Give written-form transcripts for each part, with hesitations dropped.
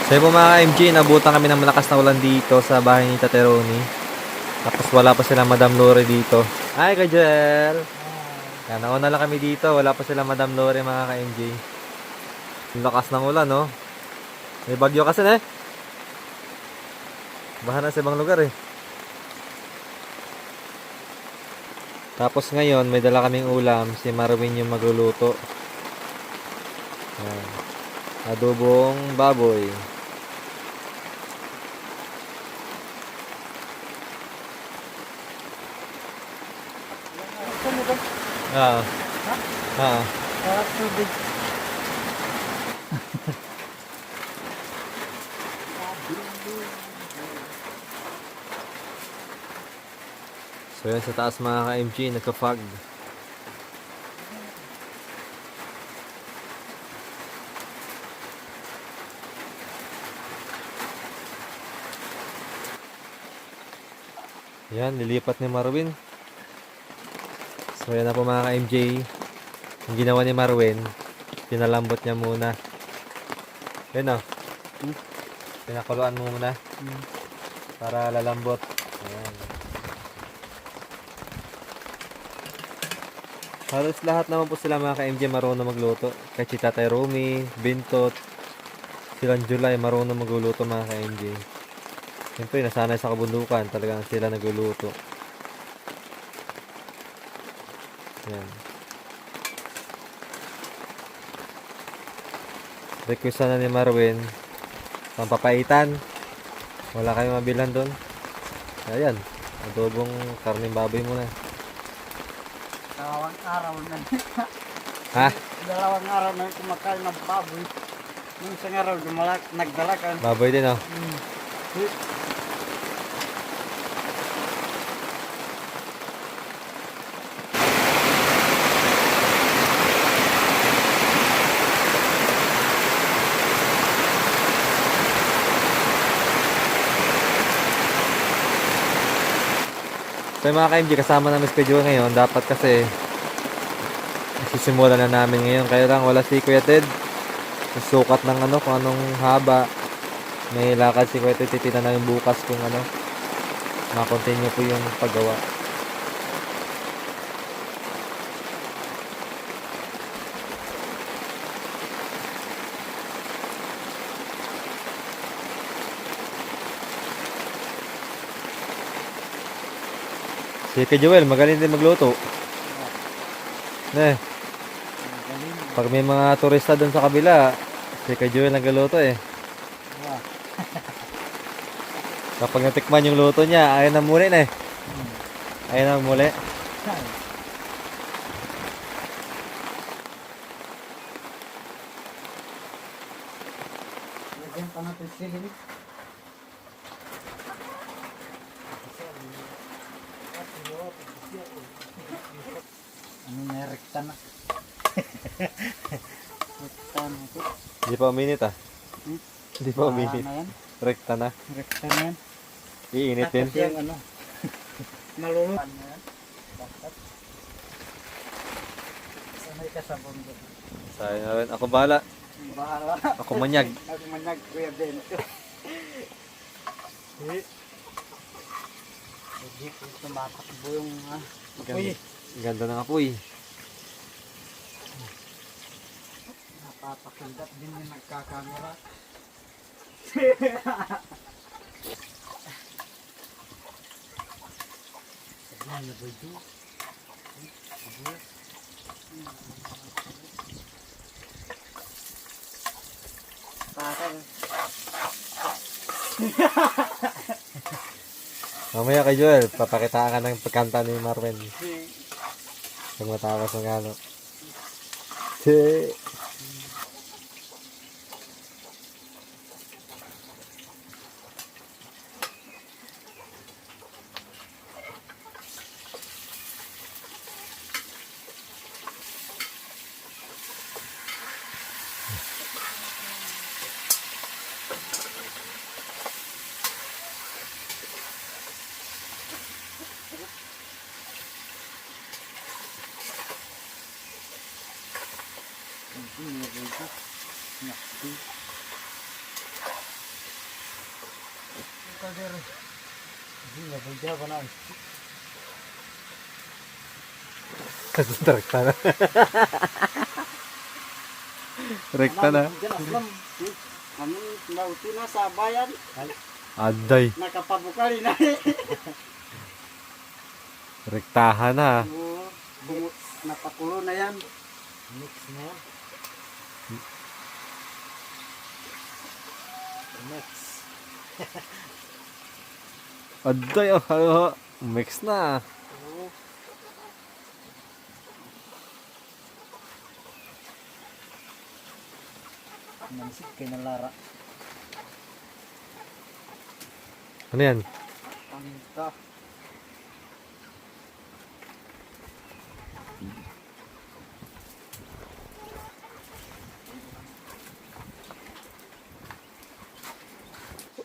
So yun po mga ka-MJ, nabutan kami ng malakas na ulan dito sa bahay ni Tate Ronnie. Tapos wala pa sila Madam Lore dito. Hi Kajel! Yan, nauna lang kami dito. Wala pa sila Madam Lore mga ka-MJ. Ang lakas ng ulan, no? May bagyo kasi na eh. Baha na sa ibang lugar eh. Tapos ngayon, may dala kaming ulam. Si Marwin yung magluluto. Yan. Adobong baboy. Ah. Ah. So yan sa taas mga ka-MG, nagka-fog. Yan, lilipat ni Marwin. So yan na po mga ka-MJ. Yung ginawa ni Marwin, pinalambot niya muna. Yan o. Pinakuluan mo muna. Para lalambot. Ayan. Halos lahat naman po sila mga ka-MJ marunong magluto. Kahit si Tatay Romy, Bintot, silang July marunong magluluto mga ka-MJ. Siyempre nasanay sa kabundukan, talagang sila nagluluto. Yan. Request na ni Marwin pampapaitan. Wala kayong mabilan doon. Ayan, adobong karning baboy muna. Dalawang araw na. Ha? Dalawang araw na kumakain ng baboy. Nung isang araw nagdala ka. Baboy din oh. So mga ka-MJ, kasama namin schedule ngayon. Dapat kasi isisimula na namin ngayon. Kaya lang wala si Kuya Ted. Sukat ng ano, kung anong haba. May lakad si Kuya Ted. Titignan namin bukas kung ano. Ma-continue po yung paggawa. Si Kuya Joel, magaling din magluto. Pag may mga turista doon sa kabila, si Kuya Joel nagluto eh. Kapag natikman yung luto niya, ayaw na muli na eh. Ayaw na muli. Lagyan pa natin sili. Ano na, rekta na. Rekta na ito. Hindi pa uminit ah. Hindi pa uminit. Na yan. Rekta na. Rekta na yan. Iinit din. Tapos yung ano. Malulot. Ano yan? Dapat. Sanay ka sa bundok. Sayang na rin. Ako bahala. Bahala. Ako manyag. Ako manyag, Kuya Bento. Hindi ko tumatakbo yung apoy. Ganda ng apoy. Napapakindat din yung nagkakamera. Ano ba ito? Patay. Mamaya kay Joel, papakitaan ka ng pagkanta ni Marvin. Pag matapos ng ano. kaldero. Hindi na, bagya ba na? Rekta na. Rekta na. Diyan aslam. Kami nauti na sa bayan. Aday. Nakapabukali na. Rektahan na. Oo, napakulo na yan. Mix na yan. Mix. Aday, oh. Mix na. Oo. Mansip kay na Lara. Ano yan? Pangka.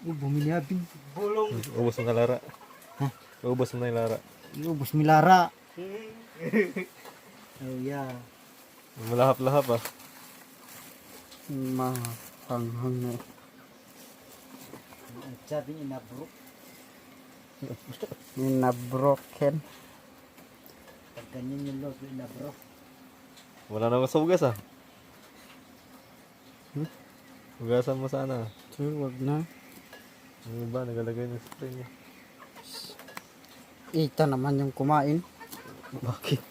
Bumili abing bulong. Ubus mo na Lara. Ubus mo na yung Lara. Ubus mi Lara. Oh yeah. Malahap-lahap ah. Mahanghang na. Ang sabi inabrok. Inabroken. Pag ganyan yung logo, inabrok. Wala na sa ugas ah. Ugasan mo sana. Sure, wag na. Ano ba? Nagalagay ng spray niya. Ita naman yung kumain. Bakit?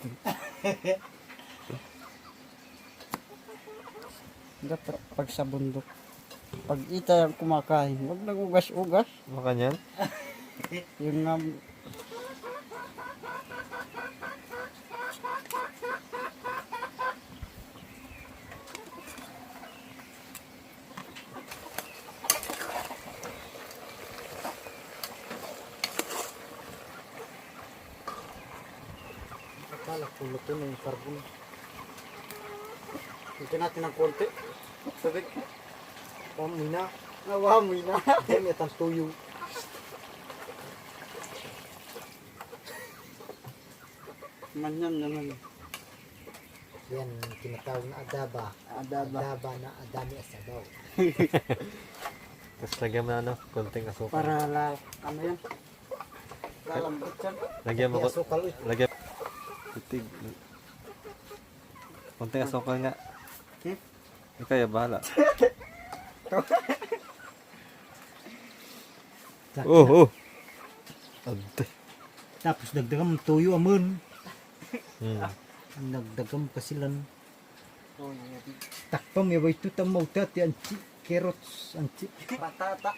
Dapat pag sa bundok. Pag ita yung kumakain, wag nang ugas-ugas. Maka niyan? Yung nga akala ko luto na yung carbon. Ito natin ng konti. Sabi ko, wamoy na. Wamoy na. May atang tuyo. Manyam naman. Yan, tinatawag na adaba. Adaba. Adaba na adami asabaw. Tapos lagyan mo na ano, konting asukal. Para ano yan? Lalambot yan. Lagyan mo May asukal uy. lagyan. Titig. Konting asukal nga. Ikaw yung bahala. Oh. Aday. Tapos dagdagan mo tuyo amon. Nagdagam pa silang. Takpam may way tutam mo tati anchi. Carrots anchi. Patata.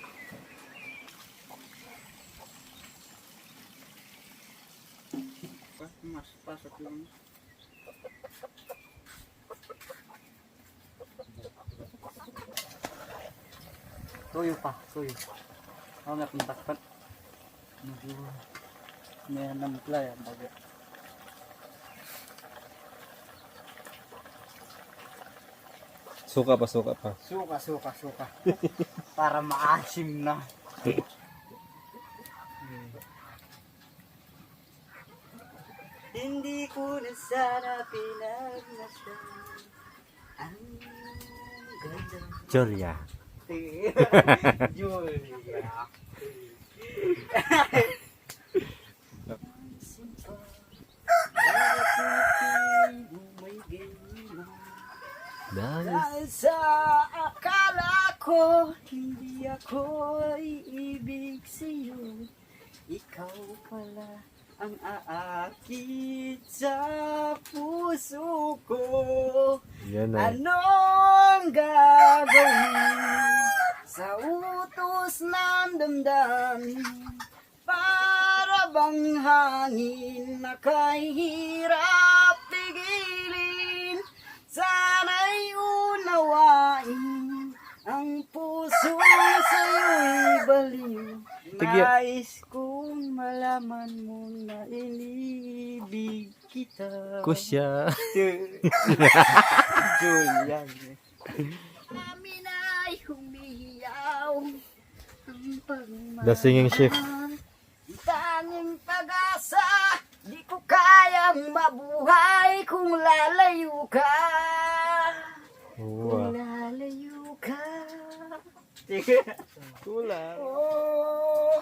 Mas pasok lang. Tuyo pa, tuyo. Ako nga pintakpan. May nampla yan. Bagay. Suka pa. Suka. Para maasim na. Hindi ko na sana pinagmasdan ang ganda. Julia. Julia. Dahil sa akala ko hindi ako ibig sa'yo, ikaw pala ang aakit sa puso ko. Yan na. Anong gagawin sa utos ng damdamin? Para bang hangin na kahirap pigilin? Sana'y unawain ang puso sa'yo'y baliw. Nais kong malaman mo na inibig kita. Kusya. Julian. Namin ay humihiyaw ang pagmamahal. The singing shift. Tanging pag-asa, di ko kayang mabuhay kung lalayo ka. Kung lalayo ka. Kulang. Oh,